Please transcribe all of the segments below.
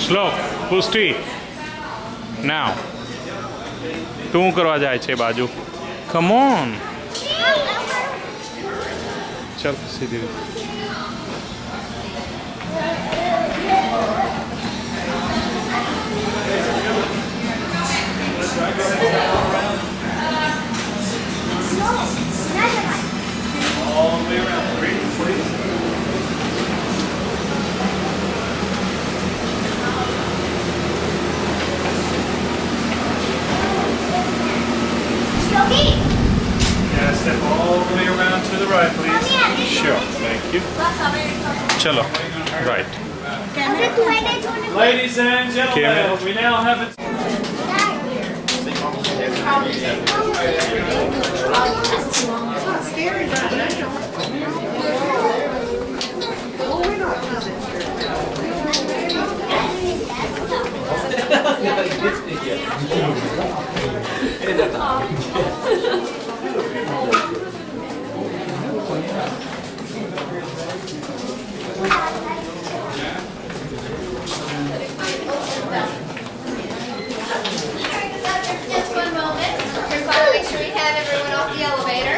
શ્લોક પુષ્ટિ નાવ શું કરવા જાય છે બાજુ કમ ઓન ચાલ સીધી રીતે All the way around. Great, please. Yeah, step all the way around to the right, please. Sure, thank you. Chalo, right. Ladies and gentlemen, we now have a... Just one moment. Just want to make sure we have everyone off the elevator.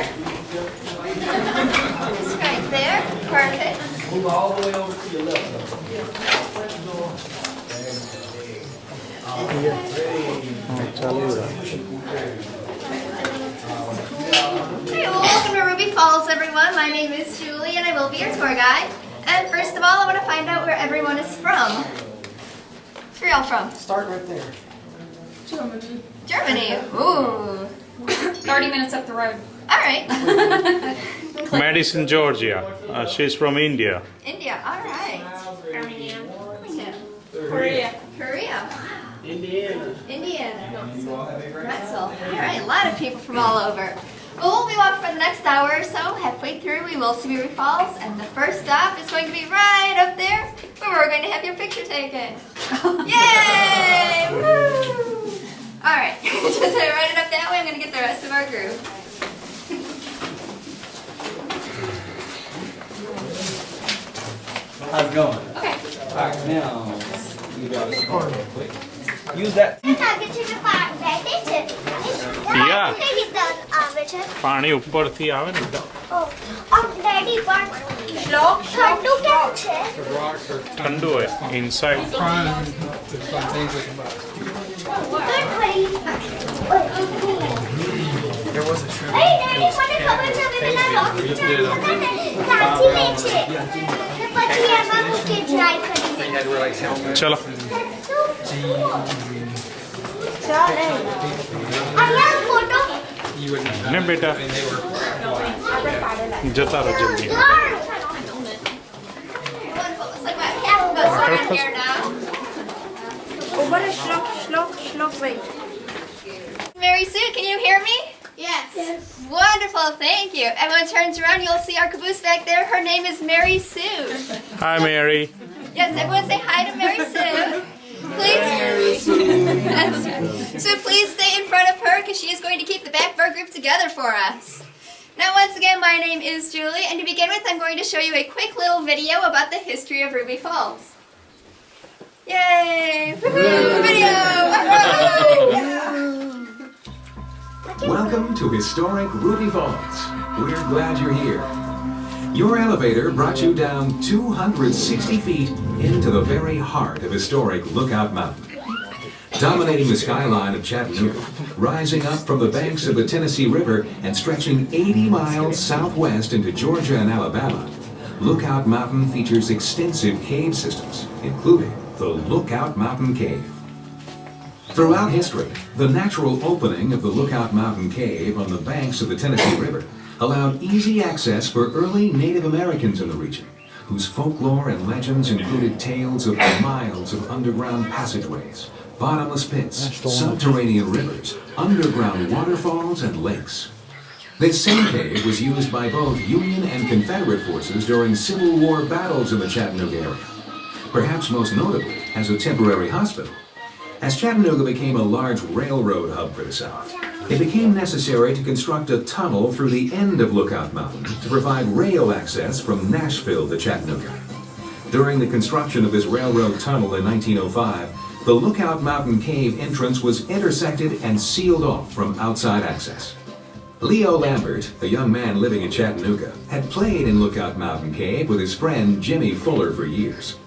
Just right there. Perfect. Move all the way over to your left. Hey, well, welcome to Ruby Falls, everyone. My name is Julie, and I will be your tour guide. And first of all, I want to find out where everyone is from. Where y'all from? Start right there. Germany. Germany. Ooh. 30 minutes up the road. All right. Madison, Georgia. She's from India. India. All right. Armenia. Birmingham. Korea. Korea. Indiana. Indiana. Pretzel. All right. A lot of people from all over. Well, we'll be walking for the next hour or so. Halfway through, we will see Ruby Falls, and the first stop is going to be right up there, where we're going to have your picture taken. Yay! Woo! All right. Just write it up that way. I'm going to get the rest of our group. How's it going? Okay. Alright, now you got it real quick. Use that. Yeah. પાણી ઉપરથી આવે ને ઠંડુ હોય inside ચલો ને બેટા જતા રહો જલ્દી Wonderful. Looks like we have half of us are in here now. Wait. Mary Sue, can you hear me? Yes. Wonderful, thank you. Everyone turns around, you'll see our caboose back there. Her name is Mary Sue. Hi Mary. Yes, everyone say hi to Mary Sue. Please. That's right. So please stay in front of her because she is going to keep the back of our group together for us. Now once again, my name is Julie, and to begin with, I'm going to show you a quick little video about the history of Ruby Falls. Yay! Woohoo! Video! Welcome to historic Ruby Falls. We're glad you're here. Your elevator brought you down 260 feet into the very heart of historic Lookout Mountain. Dominating the skyline of Chattanooga, rising up from the banks of the Tennessee River and stretching 80 miles southwest into Georgia and Alabama, Lookout Mountain features extensive cave systems, including the Lookout Mountain Cave. Throughout history, the natural opening of the Lookout Mountain Cave on the banks of the Tennessee River allowed easy access for early Native Americans in the region, whose folklore and legends included tales of miles of underground passageways, bottomless pits, subterranean rivers, underground waterfalls, and lakes. This same cave was used by both Union and Confederate forces during Civil War battles in the Chattanooga area, perhaps most notably as a temporary hospital. As Chattanooga became a large railroad hub for the South, it became necessary to construct a tunnel through the end of Lookout Mountain to provide rail access from Nashville to Chattanooga. During the construction of this railroad tunnel in 1905, the Lookout Mountain Cave entrance was intersected and sealed off from outside access. Leo Lambert, a young man living in Chattanooga, had played in Lookout Mountain Cave with his friend Jimmy Fuller for years.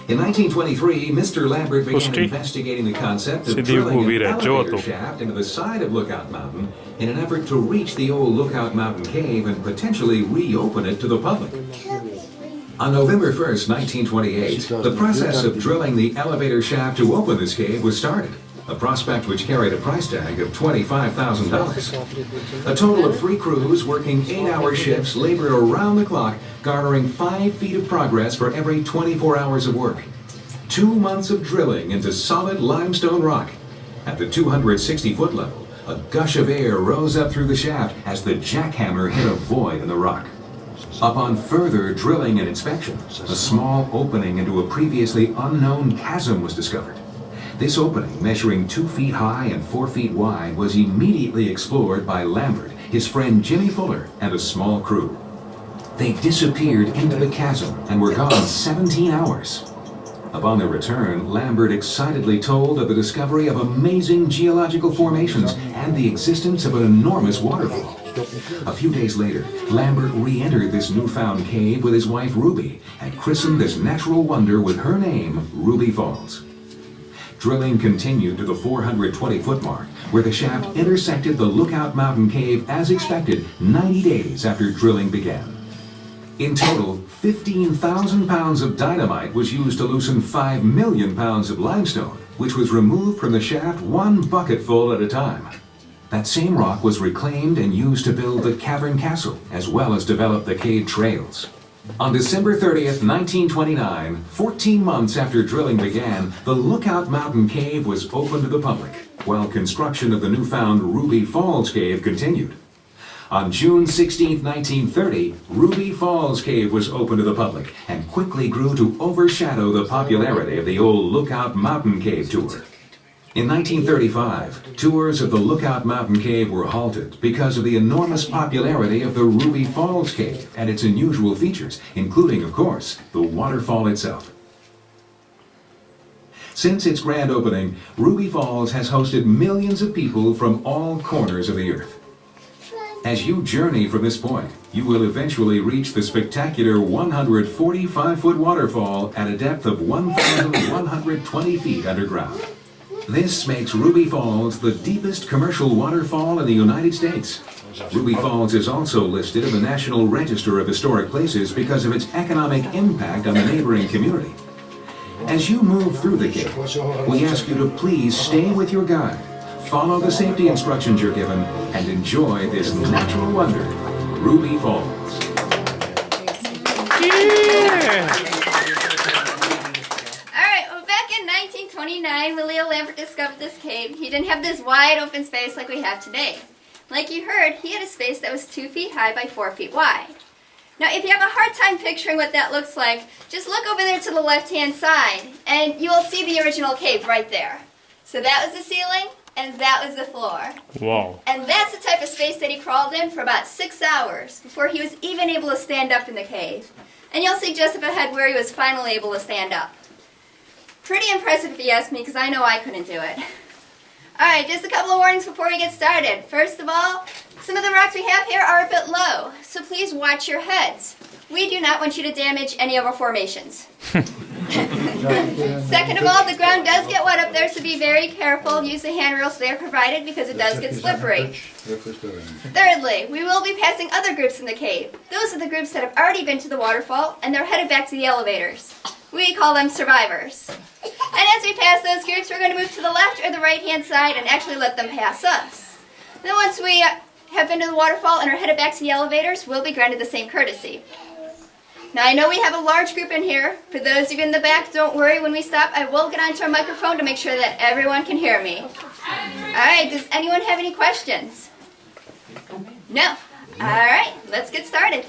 In 1923, Mr. Lambert began Pusti. investigating the concept of Siddhi drilling movie an re elevator jo shaft into the side of Lookout Mountain in an effort to reach the old Lookout Mountain Cave and potentially reopen it to the public. On November 1st, 1928, the process of drilling the elevator shaft to open this cave was started, a prospect which carried a price tag of $25,000. A total of 3 crews working 8-hour shifts labored around the clock, garnering 5 feet of progress for every 24 hours of work. 2 months of drilling into solid limestone rock. At the 260-foot level, a gush of air rose up through the shaft as the jackhammer hit a void in the rock. Upon further drilling and inspection, a small opening into a previously unknown chasm was discovered. This opening, measuring 2 feet high and 4 feet wide, was immediately explored by Lambert, his friend Jimmy Fuller, and a small crew. They disappeared into the chasm and were gone 17 hours. Upon their return, Lambert excitedly told of the discovery of amazing geological formations and the existence of an enormous waterfall. A few days later, Lambert re-entered this newfound cave with his wife Ruby and christened this natural wonder with her name, Ruby Falls. Drilling continued to the 420-foot mark, where the shaft intersected the Lookout Mountain Cave as expected 90 days after drilling began. In total, 15,000 pounds of dynamite was used to loosen 5 million pounds of limestone, which was removed from the shaft 1 bucketful at a time. That same rock was reclaimed and used to build the cavern castle, as well as develop the cave trails. On December 30th, 1929, 14 months after drilling began, the Lookout Mountain Cave was open to the public, while construction of the newfound Ruby Falls Cave continued. On June 16, 1930, Ruby Falls Cave was open to the public and quickly grew to overshadow the popularity of the old Lookout Mountain Cave tour. In 1935, tours of the Lookout Mountain Cave were halted because of the enormous popularity of the Ruby Falls Cave and its unusual features, including, of course, the waterfall itself. Since its grand opening, Ruby Falls has hosted millions of people from all corners of the earth. As you journey from this point, you will eventually reach the spectacular 145-foot waterfall at a depth of 1,120 feet underground. This makes Ruby Falls the deepest commercial waterfall in the United States. Ruby Falls is also listed in the National Register of Historic Places because of its economic impact on the neighboring community. As you move through the cave, we ask you to please stay with your guide, follow the safety instructions you're given, and enjoy this natural wonder, Ruby Falls. Yeah. Alright, well back in 1929 when Leo Lambert discovered this cave, he didn't have this wide open space like we have today. Like you heard, he had a space that was 2 feet high by 4 feet wide. Now if you have a hard time picturing what that looks like, just look over there to the left hand side and you will see the original cave right there. So that was the ceiling and that was the floor. Wow. And that's the type of space that he crawled in for about 6 hours before he was even able to stand up in the cave. And you'll see just up ahead where he was finally able to stand up. Pretty impressive if you ask me, because I know I couldn't do it. Alright, just a couple of warnings before we get started. First of all, some of the rocks we have here are a bit low, so please watch your heads. We do not want you to damage any of our formations. Second of all, the ground does get wet up there, so be very careful. Use the handrails they are provided because it does get slippery. Thirdly, we will be passing other groups in the cave. Those are the groups that have already been to the waterfall and they're headed back to the elevators. We call them survivors. And as we pass those groups, we're going to move to the left or the right-hand side and actually let them pass us. Then once we have been to the waterfall and are headed back to the elevators, we'll be granted the same courtesy. Now I know we have a large group in here. For those of you in the back, don't worry, when we stop, I will get onto a microphone to make sure that everyone can hear me. Alright, does anyone have any questions? No? Alright, let's get started.